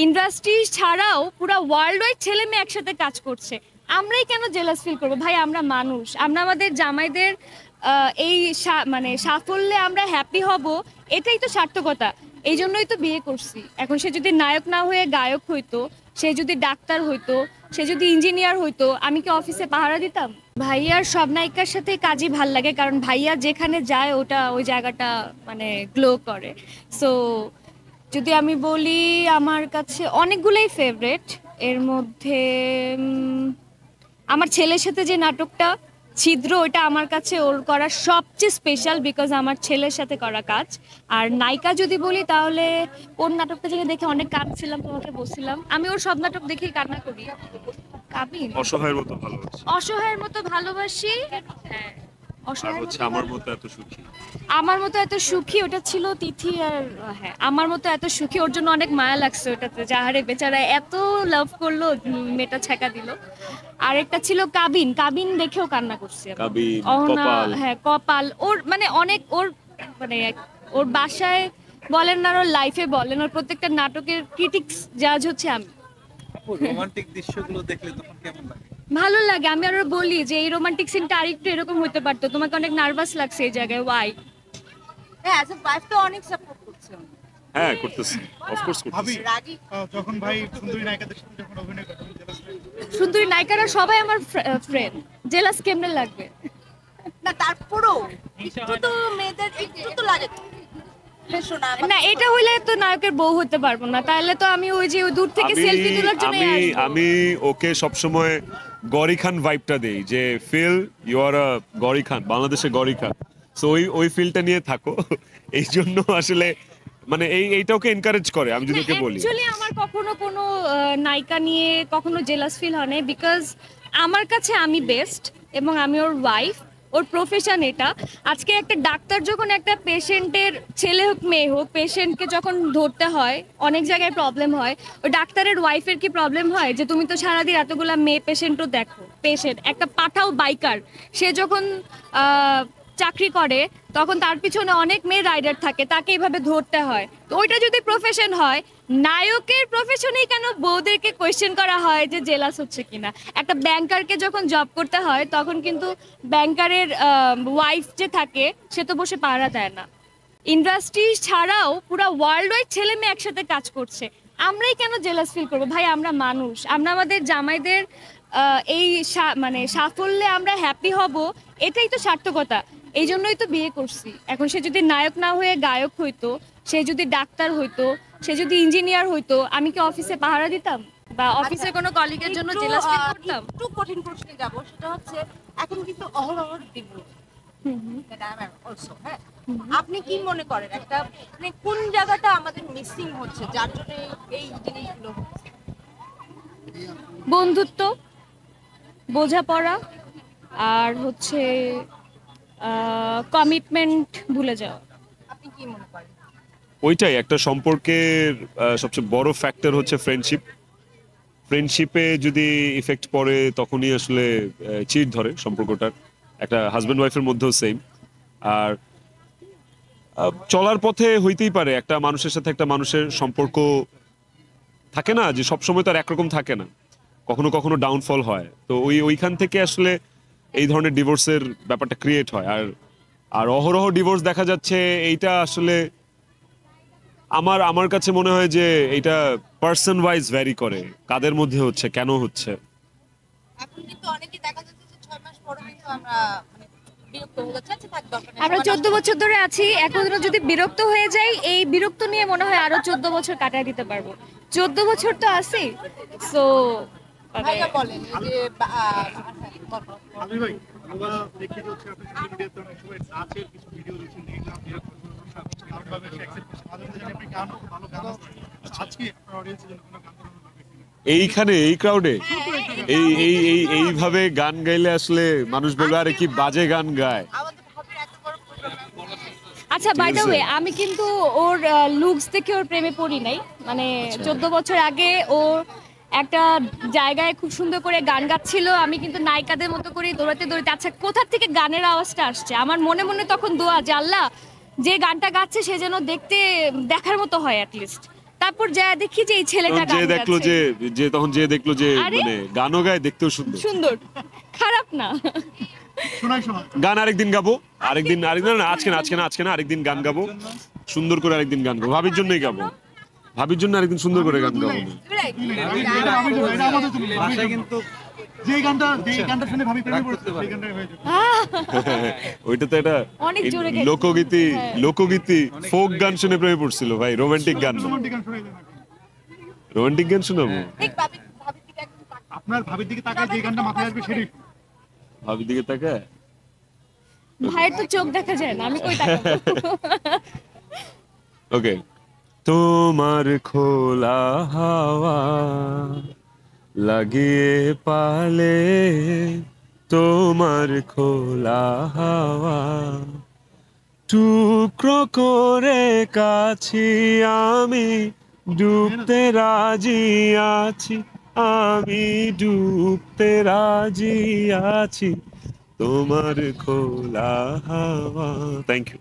Industry ছাড়াও পুরো world wide ছেলে মেয়ে একসাথে কাজ করছে। আমরাই কেন জেলাস ফিল করবো? ভাই আমরা মানুষ, আমরা আমাদের জামাইদের এই মানে সাফল্যে আমরা হ্যাপি হব, এটাই তো সার্থকতা। এই জন্যই তো বিয়ে করছি। এখন সে যদি নায়ক না হয়ে গায়ক হইতো, সে যদি ডাক্তার হইতো, সে যদি ইঞ্জিনিয়ার হইতো, আমি কি অফিসে পাহারা দিতাম? ভাইয়ার সব নায়িকার সাথে কাজই ভাল লাগে, কারণ ভাইয়া যেখানে যায় ওই জায়গাটা মানে গ্লো করে। সো যদি আমি বলি, আমার কাছে অনেকগুলোই ফেভারেট। এর মধ্যে আমার ছেলের সাথে যে নাটকটা ছিদ্র, ওইটা আমার কাছে ওর করা সবচেয়ে স্পেশাল, বিকজ আমার ছেলের সাথে করা কাজ। আর নায়িকা যদি বলি, তাহলে ওর নাটকটা যেটা দেখে অনেক কাঁদছিলাম, তোমাকে বলছিলাম আমি ওর সব নাটক দেখেই কান্না করি। কাবিন, অসহায়ের মতো ভালোবাসি। অসহায়ের মতো ভালোবাসি, হ্যাঁ। আর হচ্ছে আমার মতো এত সুখী। আমার মতো এত সুখী, ওটা ছিল তিথি। আর হ্যাঁ, আমার মতো এত সুখী, ওর জন্য অনেক মায়া লাগছে ওটাতে, যাহারে বেচারা এত লাভ করলো, মেয়েটা ছেঁকা দিল। আরেকটা ছিল কাবিন, কাবিন দেখেও কান্না করছি আমি। কাবিন, অহনা, কপাল। হ্যাঁ কপাল। ওর মানে অনেক, ওর মানে ওর বাসায় বলেন না, ওর লাইফে বলেন, ওর প্রত্যেকটা নাটকের ক্রিটিক্স জাজ হচ্ছে আমি। রোমান্টিক দৃশ্যগুলো দেখলে তখন কেমন লাগে? ভালো লাগে। আমি আরো বলি যে এই রোমান্টিক সিনটা আরেকটু এরকম হতে পারতো, তোমাকে অনেক নার্ভাস লাগছে এই জায়গায়, ওয়াই? হ্যাঁ, অ্যাজ এ ওয়াইফ তো অনেক সাপোর্ট করছে। হ্যাঁ করতেছি, অফকোর্স ভাবি করতেছি। রাগী যখন ভাই সুন্দরী নায়িকাদের সাথে যখন অভিনয় করে সুন্দরী নায়িকারা সবাই আমার ফ্রেন্ড, জেলাস কেমনে লাগবে? না, তারপরেও একটু তো মেয়েদের একটু তো লাগে। শোনা না, এটা হইলে তো নায়কের বউ হতে পারবো না, তাহলে তো আমি ওই যে ওই দূর থেকে আমি সেলফি তোলার জন্য আমি আমি ওকে সবসময় গরি খান ভাইবটা দেই, যে ফিল ইউ আর আ গরি খান, বাংলাদেশে গরি খান। সো ওই ফিলটা নিয়ে থাকো। এই জন্য আসলে মানে এইটা ওকে এনকারেজ করে, আমি যদি ওকে বলি। অ্যাকচুয়ালি আমার কখনো কোনো নায়িকা নিয়ে কখনো জেলাস ফিল হয় না, বিকজ আমার কাছে আমি বেস্ট, এবং আমি ওর ওয়াইফ, ওর প্রফেশন এটা। আজকে একটা ডাক্তার যখন একটা পেশেন্টের, ছেলে হোক মেয়ে হোক, পেশেন্টকে যখন ধরতে হয়, অনেক জায়গায় প্রবলেম হয়। ওই ডাক্তারের ওয়াইফের কি প্রবলেম হয় যে তুমি তো সারাদিন এতগুলা মেয়ে পেশেন্টও দেখো। পেশেন্ট একটা পাঠাও বাইকার, সে যখন চাকরি করে, তখন তার পিছনে অনেক মেয়ে রাইডার থাকে, তাকে এইভাবে ধরতে হয়। তো ওইটা যদি প্রফেশন হয়, নায়কের প্রফেশনেই কেন বউদেরকে কোয়েশ্চেন করা হয় যে জেলাস হচ্ছে কিনা? একটা ব্যাংকারকে যখন জব করতে হয়, তখন কিন্তু ব্যাংকারের ওয়াইফ যে থাকে, সে তো বসে পাহারা দেয় না। ইন্ডাস্ট্রি ছাড়াও পুরো ওয়ার্ল্ড ওয়াইড ছেলে মেয়ে একসাথে কাজ করছে। আমরাই কেন জেলাস ফিল করবো? ভাই আমরা মানুষ, আমরা আমাদের জামাইদের এই মানে সাফল্যে আমরা হ্যাপি হব, এটাই তো সার্থকতা। এই জন্যই তো বিয়ে করছি। এখন সে যদি নায়ক না হয়ে গায়ক হইতো, সে যদি ডাক্তার হইতো, সে যদি ইঞ্জিনিয়ার হইতো, আমি কি অফিসে পাহারা দিতাম বা অফিসের কোনো কলিগের জন্য জেলাস ফিল করতাম? একটু কঠিন প্রশ্নে যাব, সেটা হচ্ছে এখন কিন্তু অহরহ ডিভোর্স, হ্যাঁ, আপনি কি মনে করেন একটা মানে কোন জায়গাটা আমাদের মিসিং হচ্ছে যার জন্য এই জিনিসগুলো হচ্ছে? বন্ধুত্ব, বোঝাপড়া, আর হচ্ছে কমিটমেন্ট ভুলে যাওয়া। আপনি কি মনে করেন? ওইটাই একটা সম্পর্কের সবচেয়ে বড় ফ্যাক্টর হচ্ছে ফ্রেন্ডশিপ। ফ্রেন্ডশিপে যদি ইফেক্ট পড়ে, তখনই আসলে চিড় ধরে সম্পর্কটার। একটা হাজব্যান্ড ওয়াইফের মধ্যেও সেম। আর চলার পথে হইতেই পারে একটা মানুষের সাথে একটা মানুষের সম্পর্ক থাকে না, যে সবসময় তো আর একরকম থাকে না, কখনো কখনো ডাউনফল হয়। তো ওইখান থেকে আসলে এই ধরনের ডিভোর্সের ব্যাপারটা ক্রিয়েট হয়। আর আর অহরহ ডিভোর্স দেখা যাচ্ছে, এইটা আসলে আমার আমার কাছে মনে হয় যে এটা পার্সন ওয়াইজ ভ্যারি করে, কাদের মধ্যে হচ্ছে, কেন হচ্ছে। এখন কিন্তু অনেকে দেখা যাচ্ছে যে 6 মাস পরে কিন্তু আমরা মানে বিরক্ত হয়ে যাচ্ছে, আচ্ছা থাক দরকার নেই। আমরা 14 বছর ধরে আছি, এখনো যদি বিরক্ত হয়ে যাই, এই বিরক্ত নিয়ে মনে হয় আরো 14 বছর কাটায় দিতে পারবো। 14 বছর তো আছি। সো ভাইয়া বলেন এই যে আমি ভাই আমরা দেখি হচ্ছে আপনি সোশ্যাল মিডিয়াতে অনেক সময় নাচের কিছু ভিডিও দিচ্ছেন, দেখলাম এরকম ভাবে অ্যাকসেপ্ট করছেন, মাঝে মাঝে আপনি গান ভালো গান আজকে আপনার অডিয়েন্সের জন্য কোনো গান এইখানে এই ক্রাউডে এইভাবে গান গাইলে আসলে মানুষ বলবে আরে কি বাজে গান গায়। আমাদের ভাবির এত বড় প্রোগ্রাম। আচ্ছা, বাই দ্য আছে। ওয়ে, আমি কিন্তু ওর লুকস দেখে ওর প্রেমে পড়ি নাই। মানে 14 বছর আগে ও একটা জায়গায় খুব সুন্দর করে গান গাচ্ছিল, আমি কিন্তু নায়িকাদের মতো করে দৌড়াতে দৌড়াতে, আচ্ছা কোথা থেকে গানের আওয়াজটা আসছে, আমার মনে মনে তখন দোয়া যে আল্লাহ, যে গানটা গাচ্ছে সে যেন দেখতে দেখার মতো হয় অ্যাটলিস্ট। তারপর যা দেখি যে এই ছেলেটা তখন যে গান দেখলো গাচ্ছে। যে তখন যে দেখলো যে আরে? মানে গানও গায়, দেখতেও সুন্দর। সুন্দর, খারাপ না। শোনাই শোনাই গান আরেকদিন গাবো, আরেকদিন না, আজকে না আরেকদিন গান গাবো, সুন্দর করে আরেকদিন গান গাবো, ভাবির জন্যই গাবো, ভাবির জন্য আরেকদিন সুন্দর করে গান গাবো। এটা আমাদের জন্য ভাষা কিন্তু যে গানটা শুনে ভাবি প্রেমে পড়ছে সেই গানটাই হয়ে যাবে। ওইটা তো এটা অনেক জোরে গেছে। লোকগীতি, হ্যাঁ। লোকগীতি ফোক গান শুনে প্রেমে পড়ছিল ভাই, রোমান্টিক গান না। রোমান্টিক গান শোনাই দেন এখন। রোমান্টিক গান শোনাবো? ঠিক ভাবির দিকে একদম তাকাও। আপনার ভাবির দিকে তাকায় যে গানটা মাথায় আসবে সেটাই শোনান। ভাবির দিকে তাকায়। ভাইয়ের তো চোখ দেখা যায় না, আমি কই তাকাবো। ওকে। তোমার খোলা হাওয়া লাগিয়ে পালে, তোমার খোলা হাওয়া টুকরো করে কাছি আমি, ডুবতে রাজি আছি, আমি ডুবতে রাজি আছি, তোমার খোলা হাওয়া। Thank you.